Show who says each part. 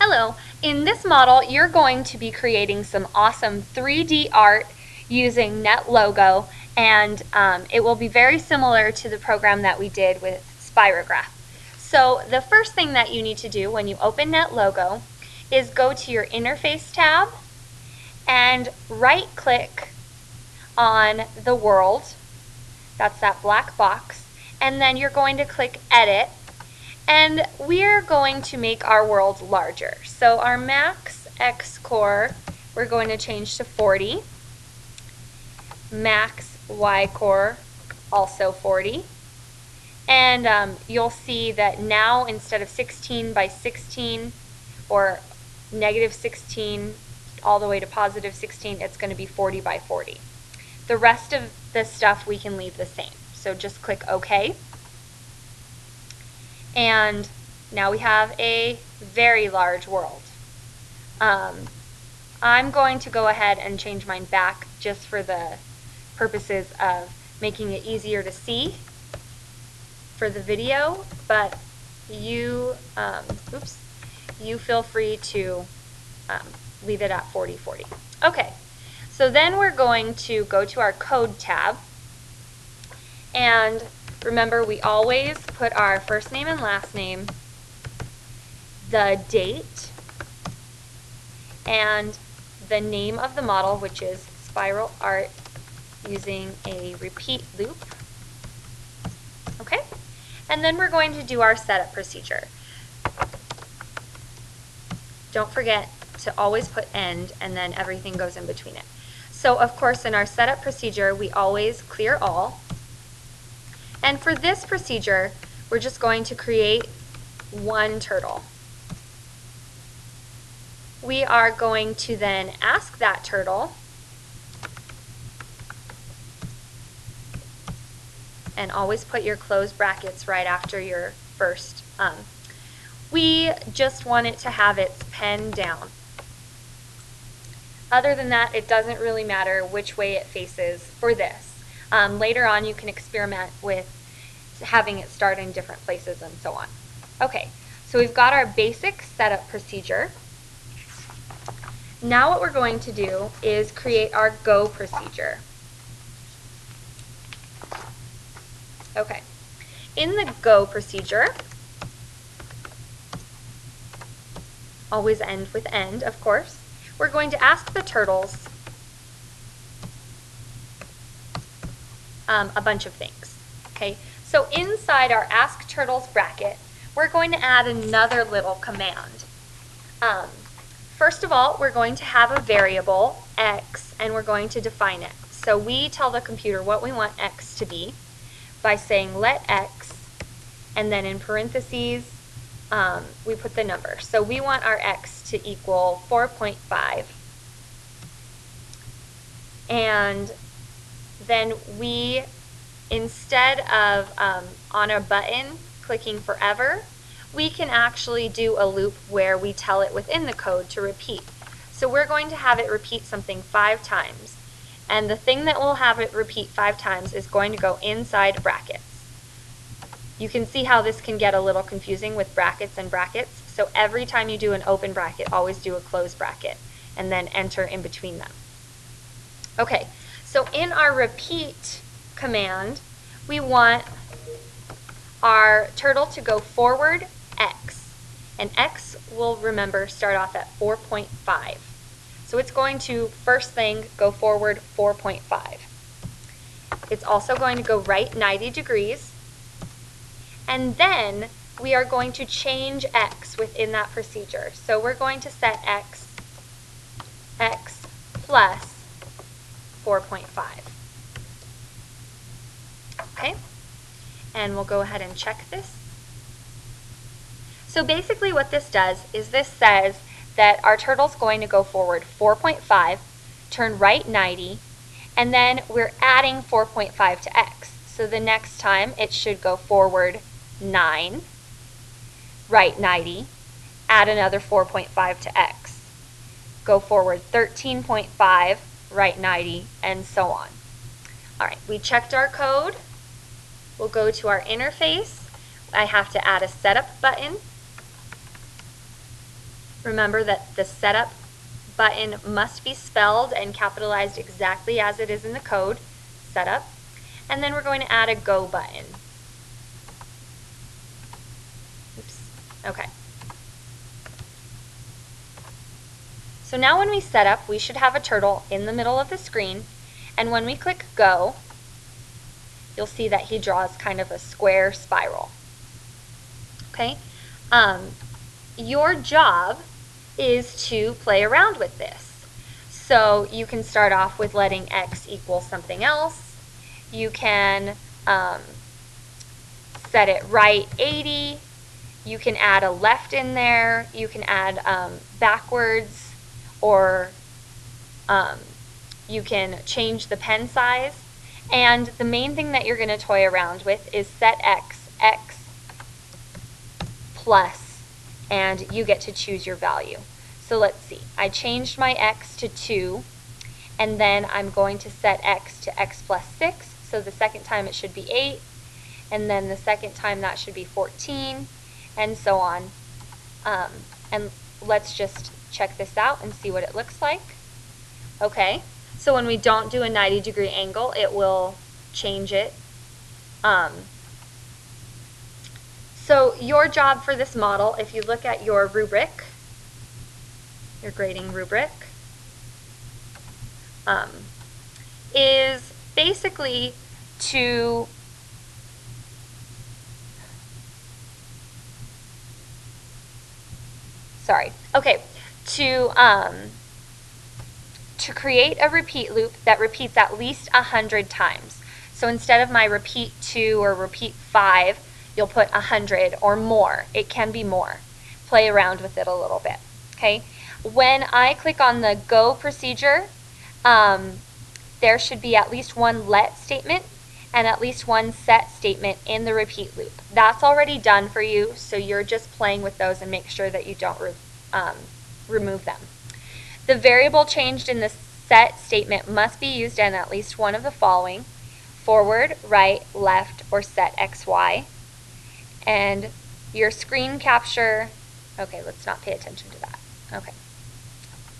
Speaker 1: Hello, in this model you're going to be creating some awesome 3D art using NetLogo, and it will be very similar to the program that we did with Spirograph. So the first thing that you need to do when you open NetLogo is go to your Interface tab and right click on the world, that's that black box, and then you're going to click Edit. And we're going to make our world larger. So our max X core, we're going to change to 40. Max Y core, also 40. And you'll see that now instead of 16 by 16 or negative 16 all the way to positive 16, it's going to be 40 by 40. The rest of the stuff we can leave the same. So just click OK. And now we have a very large world. I'm going to go ahead and change mine back just for the purposes of making it easier to see for the video, but you feel free to leave it at 40/40. Okay, so then we're going to go to our Code tab, and remember, we always put our first name and last name, the date, and the name of the model, which is Spiral Art using a repeat loop. Okay? And then we're going to do our setup procedure. Don't forget to always put end, and then everything goes in between it. So, of course, in our setup procedure, we always clear all. And for this procedure, we're just going to create one turtle. We are going to then ask that turtle, and always put your closed brackets right after your first. We just want it to have its pen down. Other than that, it doesn't really matter which way it faces for this. Later on, you can experiment with having it start in different places and so on. Okay, so we've got our basic setup procedure. Now what we're going to do is create our go procedure. Okay, in the go procedure, always end with end, of course, we're going to ask the turtles a bunch of things. Okay, so inside our ask turtles bracket, we're going to add another little command. First of all, we're going to have a variable x, and we're going to define it. So we tell the computer what we want x to be by saying let x, and then in parentheses we put the number. So we want our x to equal 4.5, and then we, instead of on a button clicking forever, we can actually do a loop where we tell it within the code to repeat. So we're going to have it repeat something 5 times, and the thing that will have it repeat 5 times is going to go inside brackets. You can see how this can get a little confusing with brackets and brackets, so every time you do an open bracket, always do a closed bracket, and then enter in between them. Okay, so in our repeat command, we want our turtle to go forward x, and x will, remember, start off at 4.5. So it's going to, first thing, go forward 4.5. It's also going to go right 90 degrees, and then we are going to change x within that procedure. So we're going to set x plus 4.5. Okay, and we'll go ahead and check this. So basically what this does is this says that our turtle's going to go forward 4.5, turn right 90, and then we're adding 4.5 to x. So the next time it should go forward 9, right 90, add another 4.5 to x. Go forward 13.5, right 90, and so on. Alright, we checked our code. We'll go to our interface. I have to add a setup button. Remember that the setup button must be spelled and capitalized exactly as it is in the code, setup. And then we're going to add a go button. Oops, okay. So now when we set up, we should have a turtle in the middle of the screen, and when we click go, you'll see that he draws kind of a square spiral. Okay? Your job is to play around with this. So you can start off with letting x equal something else. You can set it right 80. You can add a left in there. You can add backwards, or you can change the pen size. And the main thing that you're going to toy around with is set x plus, and you get to choose your value. So let's see, I changed my x to 2, and then I'm going to set x to x plus 6, so the second time it should be 8, and then the second time that should be 14, and so on. And let's just check this out and see what it looks like. Okay, so when we don't do a 90-degree angle, it will change it. So your job for this model, if you look at your rubric, your grading rubric, is basically to create a repeat loop that repeats at least 100 times. So instead of my repeat 2 or repeat 5, you'll put 100 or more. It can be more. Play around with it a little bit. Okay. When I click on the go procedure, there should be at least one let statement and at least one set statement in the repeat loop. That's already done for you, so you're just playing with those and make sure that you don't remove them. The variable changed in the set statement must be used in at least one of the following: forward, right, left, or set XY. And your screen capture, okay, let's not pay attention to that. Okay.